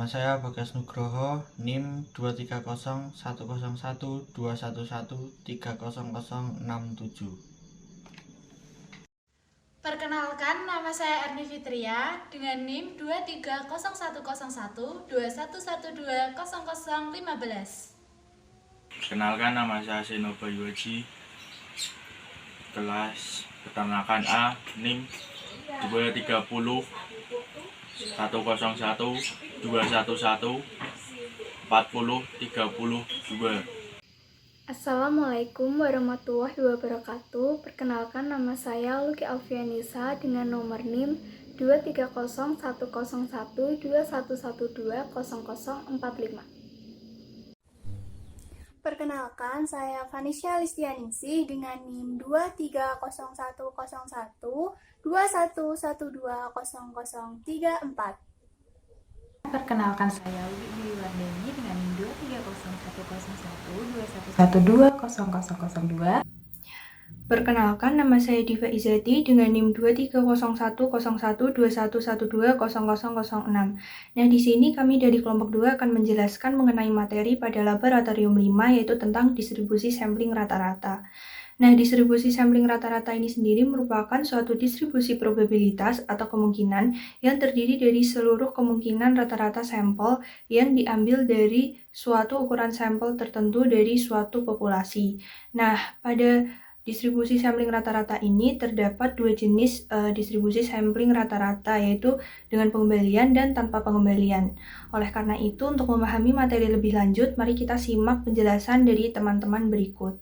Nama saya Bagas Nugroho, NIM 230111211300067. Perkenalkan, nama saya Erni Fitria dengan NIM 230111200120015. Perkenalkan, nama saya Senoba Yuaji, kelas peternakan A, NIM 2301112114032. Assalamualaikum warahmatullahi wabarakatuh. Perkenalkan, nama saya Luki Alfianisa dengan nomor NIM 230111211200045. Perkenalkan, saya Vanisha Listianingsih dengan NIM 230111211200034. Perkenalkan, saya Widy Wandeni dengan NIM 230111211200002. Perkenalkan, nama saya Diva Izati dengan NIM 230111211200006. Nah, di sini kami dari kelompok 2 akan menjelaskan mengenai materi pada laboratorium 5, yaitu tentang distribusi sampling rata-rata. Nah, distribusi sampling rata-rata ini sendiri merupakan suatu distribusi probabilitas atau kemungkinan yang terdiri dari seluruh kemungkinan rata-rata sampel yang diambil dari suatu ukuran sampel tertentu dari suatu populasi. Nah, pada distribusi sampling rata-rata ini terdapat dua jenis distribusi sampling rata-rata, yaitu dengan pengembalian dan tanpa pengembalian. Oleh karena itu, untuk memahami materi lebih lanjut, mari kita simak penjelasan dari teman-teman berikut.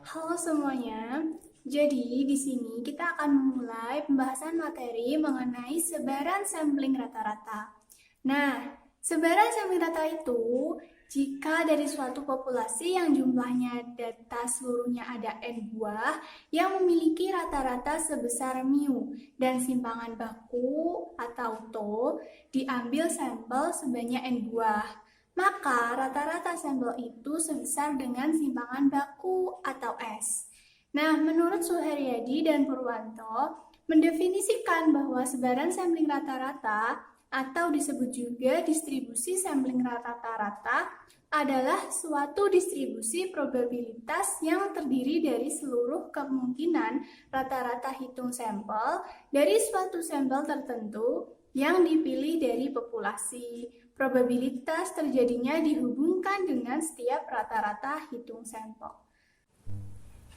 Halo semuanya. Jadi di sini kita akan memulai pembahasan materi mengenai sebaran sampling rata-rata. Nah, sebaran sampling rata itu jika dari suatu populasi yang jumlahnya data seluruhnya ada N buah yang memiliki rata-rata sebesar mu dan simpangan baku atau to diambil sampel sebanyak N buah. Maka rata-rata sampel itu sebesar dengan simpangan baku atau S. Nah, menurut Suharyadi dan Purwanto mendefinisikan bahwa sebaran sampling rata-rata atau disebut juga distribusi sampling rata-rata adalah suatu distribusi probabilitas yang terdiri dari seluruh kemungkinan rata-rata hitung sampel dari suatu sampel tertentu yang dipilih dari populasi. Probabilitas terjadinya dihubungkan dengan setiap rata-rata hitung sampel.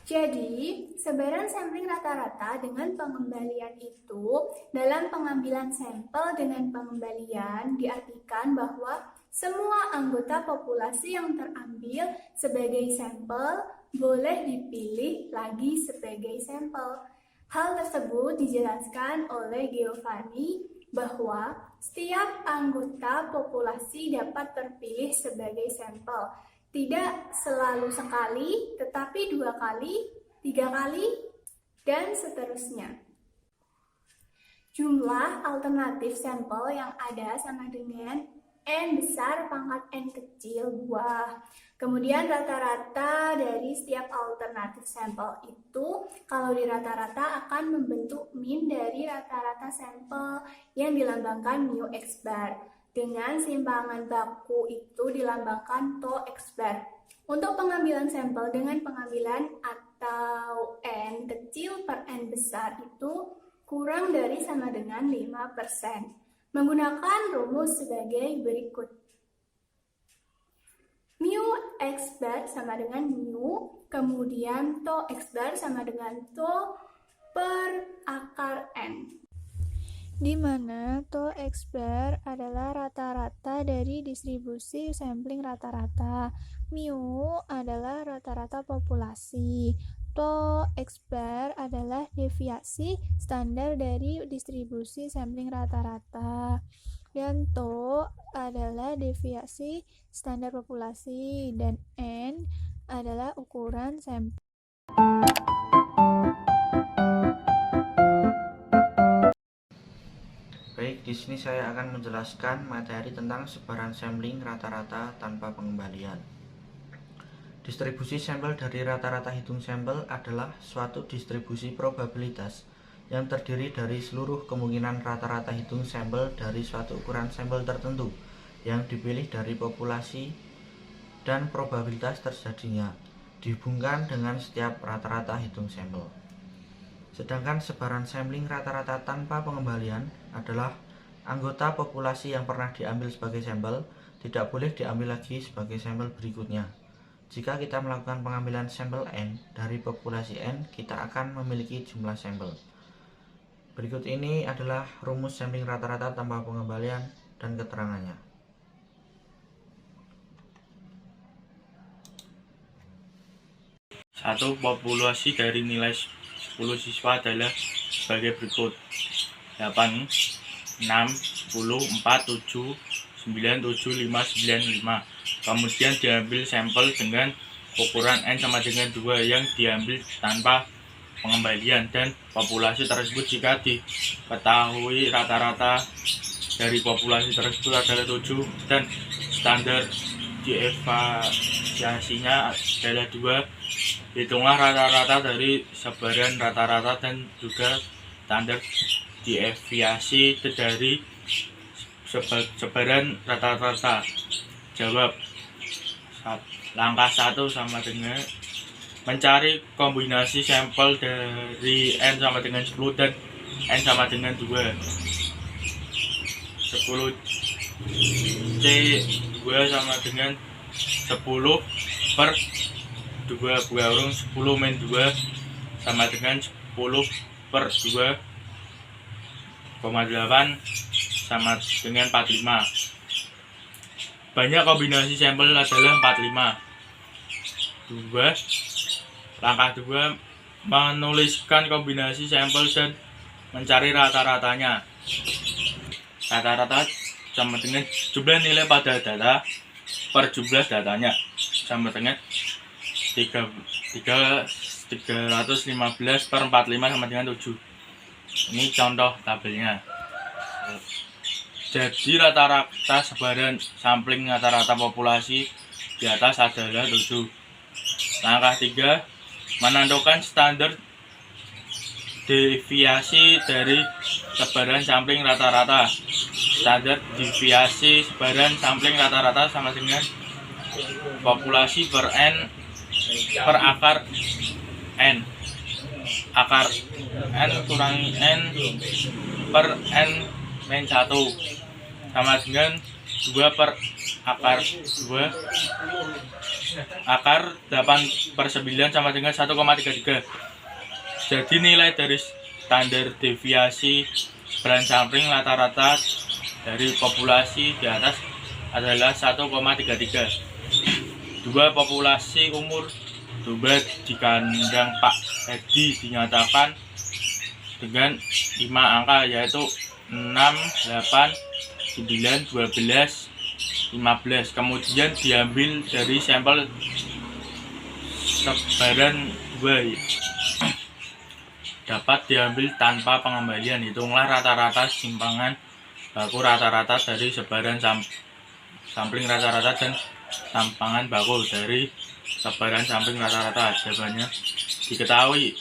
Jadi, sebaran sampling rata-rata dengan pengembalian itu dalam pengambilan sampel dengan pengembalian diartikan bahwa semua anggota populasi yang terambil sebagai sampel boleh dipilih lagi sebagai sampel. Hal tersebut dijelaskan oleh Giovanni bahwa setiap anggota populasi dapat terpilih sebagai sampel. Tidak selalu sekali, tetapi 2 kali, 3 kali, dan seterusnya. Jumlah alternatif sampel yang ada sama dengan N besar pangkat N kecil buah. Kemudian rata-rata dari setiap alternatif sampel itu kalau di rata-rata akan membentuk min dari rata-rata sampel yang dilambangkan mu x bar. Dengan simpangan baku itu dilambangkan to x bar. Untuk pengambilan sampel dengan pengambilan atau N kecil per N besar itu kurang dari sama dengan 5%. Menggunakan rumus sebagai berikut. Mu x bar sama dengan mu, kemudian to x bar sama dengan to per akar N. Di mana to x bar adalah rata-rata dari distribusi sampling rata-rata. Mu adalah rata-rata populasi. To x bar adalah deviasi standar dari distribusi sampling rata-rata. Dan to adalah deviasi standar populasi dan N adalah ukuran sampel. Baik, di sini saya akan menjelaskan materi tentang sebaran sampling rata-rata tanpa pengembalian. Distribusi sampel dari rata-rata hitung sampel adalah suatu distribusi probabilitas yang terdiri dari seluruh kemungkinan rata-rata hitung sampel dari suatu ukuran sampel tertentu yang dipilih dari populasi dan probabilitas terjadinya, dihubungkan dengan setiap rata-rata hitung sampel. Sedangkan sebaran sampling rata-rata tanpa pengembalian adalah anggota populasi yang pernah diambil sebagai sampel tidak boleh diambil lagi sebagai sampel berikutnya. Jika kita melakukan pengambilan sampel N dari populasi N, kita akan memiliki jumlah sampel. Berikut ini adalah rumus sampling rata-rata tanpa pengembalian dan keterangannya. Satu, populasi dari nilai 10 siswa adalah sebagai berikut: 8, 6, 10, 4, 7, 9, 7, 5, 9, 5. Kemudian diambil sampel dengan ukuran N sama dengan 2 yang diambil tanpa pengembalian, dan populasi tersebut jika diketahui rata-rata dari populasi tersebut adalah 7 dan standar deviasinya adalah 2. Hitunglah rata-rata dari sebaran rata-rata dan juga standar deviasi dari sebaran rata-rata. Jawab. Langkah 1 sama dengan mencari kombinasi sampel dari N sama dengan 10 dan N sama dengan 2. 10 C 2 sama dengan 10 per 2 kurang 10 min 2 sama dengan 10 per 2,8 sama dengan 45. Banyak kombinasi sampel adalah 45. 2. Langkah 2, menuliskan kombinasi sampel dan mencari rata-ratanya. Rata-rata sama dengan jumlah nilai pada data per jumlah datanya sama dengan 315 per 45 sama dengan 7. Ini contoh tabelnya. Jadi rata-rata sebaran sampling rata-rata populasi di atas adalah 7. Langkah 3, menentukan standar deviasi dari sebaran sampling rata-rata. Standar deviasi sebaran sampling rata-rata sama dengan populasi per N per akar N. Akar N kurangi N per N min 1 sama dengan 2 per akar 2. Akar 8 per 9 sama dengan 1,33. Jadi nilai dari standar deviasi sebaran sampling rata-rata dari populasi di atas adalah 1,33. 2. Populasi umur domba di kandang Pak Edi dinyatakan dengan 5 angka, yaitu 6, 8, 9, 12, 15. Kemudian diambil dari sampel sebaran 2 dapat diambil tanpa pengembalian. Hitunglah rata-rata simpangan baku rata-rata dari sebaran sampling rata-rata dan simpangan baku dari sebaran sampling rata-rata. Jawabannya diketahui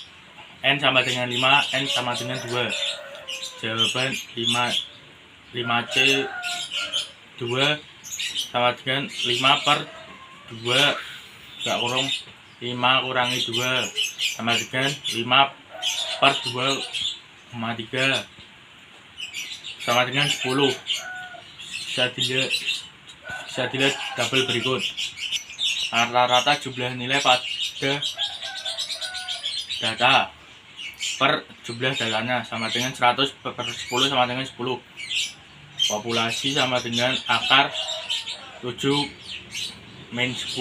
N sama dengan 5, N sama dengan 2. Jawaban 5C 2 sama dengan 5 per 2 gak kurang 5 kurangi 2 sama dengan 5 per 2,3 sama dengan 10. Bisa dilihat tabel berikut. Rata-rata jumlah nilai pada data per jumlah datanya sama dengan 100 per 10 sama dengan 10. Populasi sama dengan akar 7 min 10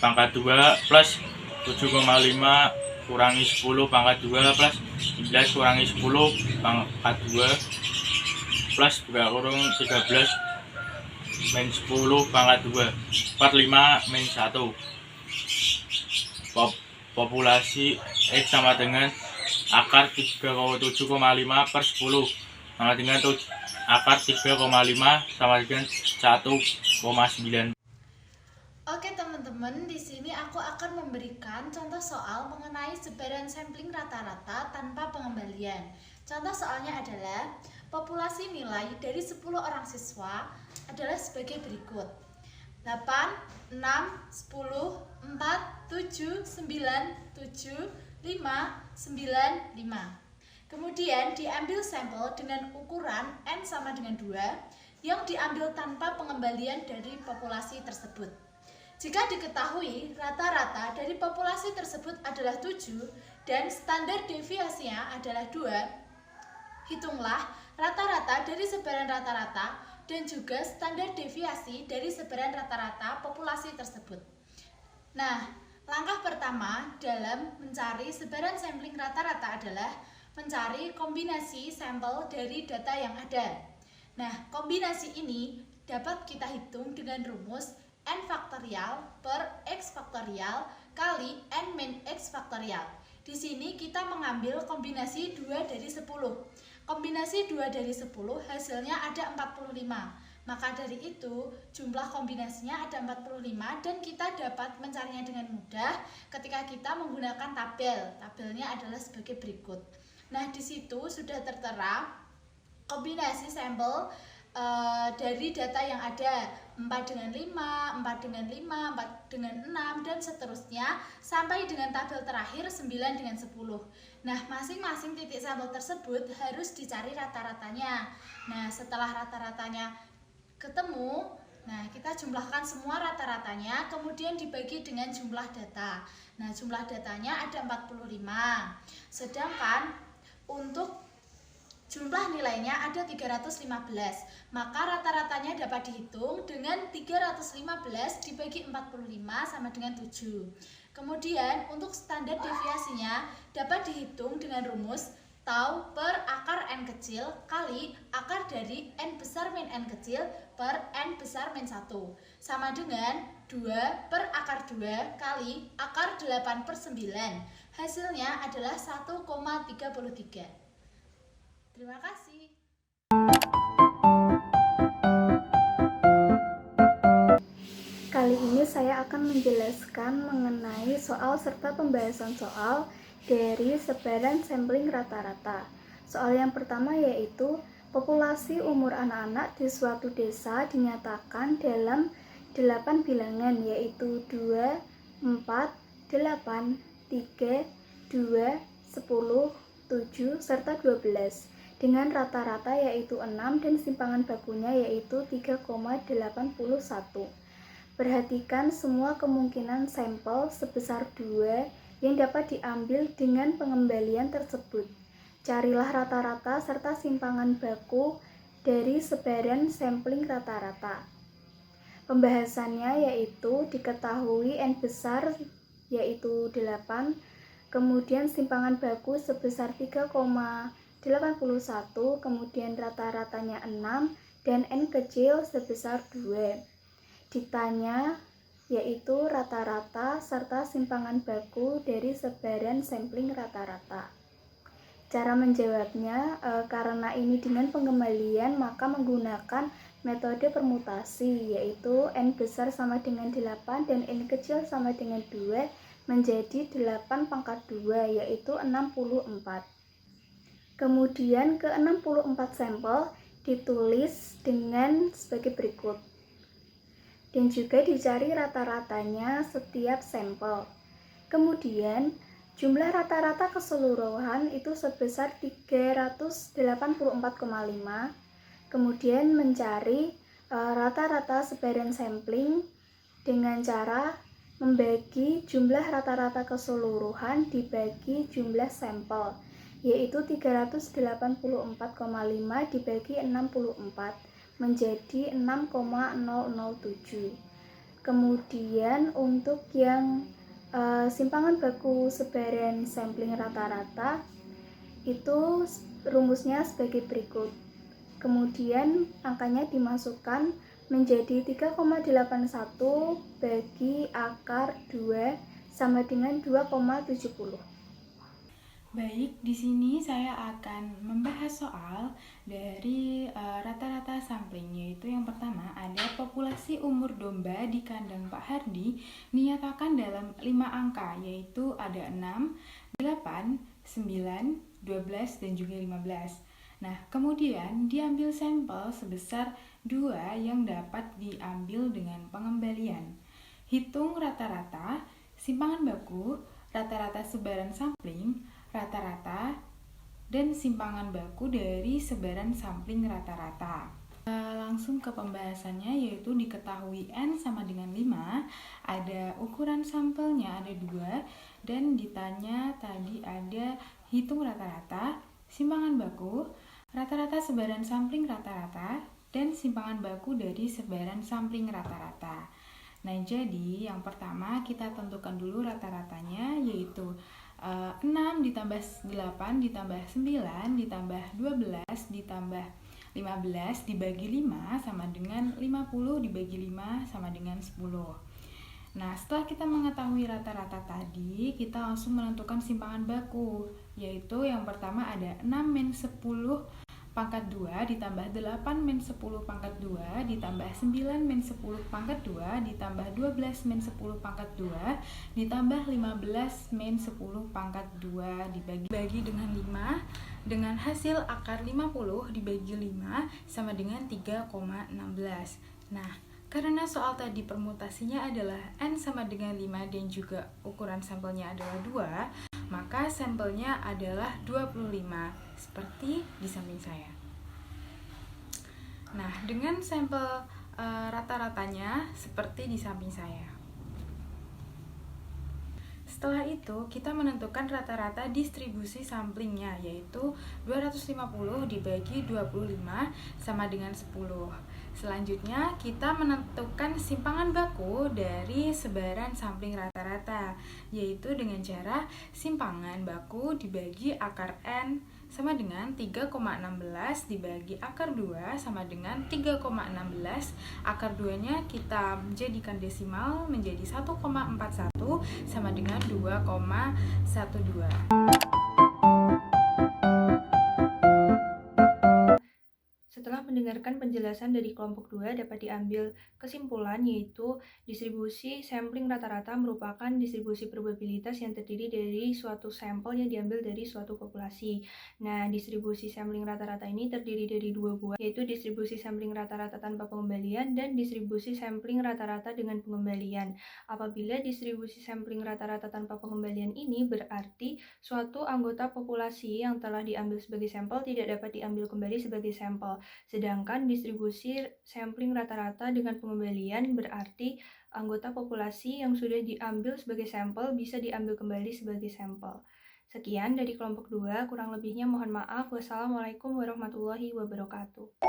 pangkat 2 plus 7,5 kurangi 10 pangkat 2 plus 11 kurangi 10 pangkat 2 plus 2 kurang 13 min 10 pangkat 2 per 5 min 1. Populasi X sama dengan akar 3,7,5 per 10 sama dengan akar 3,5 sama dengan 1,9. Oke teman-teman, teman-teman, di sini aku akan memberikan contoh soal mengenai sebaran sampling rata-rata tanpa pengembalian. Contoh soalnya adalah populasi nilai dari 10 orang siswa adalah sebagai berikut: 8, 6, 10, 4, 7, 9, 7, 5, 9, 5. Kemudian diambil sampel dengan ukuran N sama dengan 2 yang diambil tanpa pengembalian dari populasi tersebut. Jika diketahui rata-rata dari populasi tersebut adalah 7 dan standar deviasinya adalah 2, hitunglah rata-rata dari sebaran rata-rata dan juga standar deviasi dari sebaran rata-rata populasi tersebut. Nah, langkah pertama dalam mencari sebaran sampling rata-rata adalah mencari kombinasi sampel dari data yang ada. Nah, kombinasi ini dapat kita hitung dengan rumus N faktorial per X faktorial kali N min X faktorial. Di sini kita mengambil kombinasi 2 dari 10. Kombinasi 2 dari 10 hasilnya ada 45. Maka dari itu jumlah kombinasinya ada 45 dan kita dapat mencarinya dengan mudah ketika kita menggunakan tabel. Tabelnya adalah sebagai berikut. Nah, di situ sudah tertera kombinasi sampel dari data yang ada 4 dengan 5, 4 dengan 5, 4 dengan 6 dan seterusnya sampai dengan tabel terakhir 9 dengan 10. Nah, masing-masing titik sampel tersebut harus dicari rata-ratanya. Nah, setelah rata-ratanya ketemu, nah kita jumlahkan semua rata-ratanya kemudian dibagi dengan jumlah data. Nah, jumlah datanya ada 45. Sedangkan untuk jumlah nilainya ada 315, maka rata-ratanya dapat dihitung dengan 315 dibagi 45 sama dengan 7. Kemudian untuk standar deviasinya dapat dihitung dengan rumus tau per akar N kecil kali akar dari N besar min N kecil per N besar min 1 sama dengan 2 per akar 2 kali akar 8 per 9. Hasilnya adalah 1,33. Terima kasih. Kali ini saya akan menjelaskan mengenai soal serta pembahasan soal dari sebaran sampling rata-rata. Soal yang pertama yaitu populasi umur anak-anak di suatu desa dinyatakan dalam 8 bilangan yaitu 2, 4, 8, 3, 2, 10, 7, serta 12 dengan rata-rata yaitu 6 dan simpangan bakunya yaitu 3,81. Perhatikan semua kemungkinan sampel sebesar 2 yang dapat diambil dengan pengembalian tersebut. Carilah rata-rata serta simpangan baku dari sebaran sampling rata-rata. Pembahasannya yaitu diketahui N besar yaitu 8, kemudian simpangan baku sebesar 3,81, kemudian rata-ratanya 6 dan N kecil sebesar 2. Ditanya yaitu rata-rata serta simpangan baku dari sebaran sampling rata-rata. Cara menjawabnya karena ini dengan pengembalian maka menggunakan metode permutasi yaitu N besar sama dengan 8 dan N kecil sama dengan 2 menjadi 8 pangkat 2 yaitu 64. Kemudian ke 64 sampel ditulis dengan sebagai berikut. Dan juga dicari rata-ratanya setiap sampel. Kemudian jumlah rata-rata keseluruhan itu sebesar 384,5. Kemudian mencari rata-rata sebaran sampling dengan cara membagi jumlah rata-rata keseluruhan dibagi jumlah sampel, yaitu 384,5 dibagi 64 menjadi 6,007. Kemudian untuk yang simpangan baku sebaran sampling rata-rata itu rumusnya sebagai berikut. Kemudian angkanya dimasukkan menjadi 3,81 bagi akar 2 sama dengan 2,70. Baik, di sini saya akan membahas soal dari rata-rata sampling, yaitu yang pertama ada populasi umur domba di kandang Pak Hardi dinyatakan dalam 5 angka, yaitu ada 6, 8, 9, 12, dan juga 15. Nah, kemudian diambil sampel sebesar 2 yang dapat diambil dengan pengembalian. Hitung rata-rata, simpangan baku, rata-rata sebaran sampling, rata-rata, dan simpangan baku dari sebaran sampling rata-rata. Langsung ke pembahasannya, yaitu diketahui N sama dengan 5, ada ukuran sampelnya ada 2, dan ditanya tadi ada hitung rata-rata, simpangan baku, rata-rata sebaran sampling rata-rata, dan simpangan baku dari sebaran sampling rata-rata. Nah, jadi yang pertama kita tentukan dulu rata-ratanya, yaitu 6 ditambah 8 ditambah 9 ditambah 12 ditambah 15 dibagi 5 sama dengan 50 dibagi 5 sama dengan 10. Nah, setelah kita mengetahui rata-rata tadi, kita langsung menentukan simpangan baku, yaitu yang pertama ada 6 min 10 pangkat 2 ditambah 8 min 10 pangkat 2 ditambah 9 min 10 pangkat 2 ditambah 12 min 10 pangkat 2 ditambah 15 min 10 pangkat 2 dibagi dengan 5, dengan hasil akar 50 dibagi 5 sama dengan 3,16. Nah, karena soal tadi permutasinya adalah N sama dengan 5 dan juga ukuran sampelnya adalah 2, maka sampelnya adalah 25, seperti di samping saya. Nah, dengan sampel rata-ratanya seperti di samping saya. Setelah itu, kita menentukan rata-rata distribusi samplingnya, yaitu 250 dibagi 25 sama dengan 10. Selanjutnya, kita menentukan simpangan baku dari sebaran sampling rata-rata, yaitu dengan cara simpangan baku dibagi akar N sama dengan 3,16 dibagi akar 2 sama dengan 3,16. Akar 2-nya kita jadikan desimal menjadi 1,41 sama dengan 2,12. Setelah mendengarkan penjelasan dari kelompok 2, dapat diambil kesimpulan yaitu distribusi sampling rata-rata merupakan distribusi probabilitas yang terdiri dari suatu sampel yang diambil dari suatu populasi. Nah, distribusi sampling rata-rata ini terdiri dari 2 buah, yaitu distribusi sampling rata-rata tanpa pengembalian dan distribusi sampling rata-rata dengan pengembalian. Apabila distribusi sampling rata-rata tanpa pengembalian ini berarti suatu anggota populasi yang telah diambil sebagai sampel tidak dapat diambil kembali sebagai sampel. Sedangkan distribusi sampling rata-rata dengan pengembalian berarti anggota populasi yang sudah diambil sebagai sampel bisa diambil kembali sebagai sampel. Sekian dari kelompok 2, kurang lebihnya mohon maaf. Wassalamualaikum warahmatullahi wabarakatuh.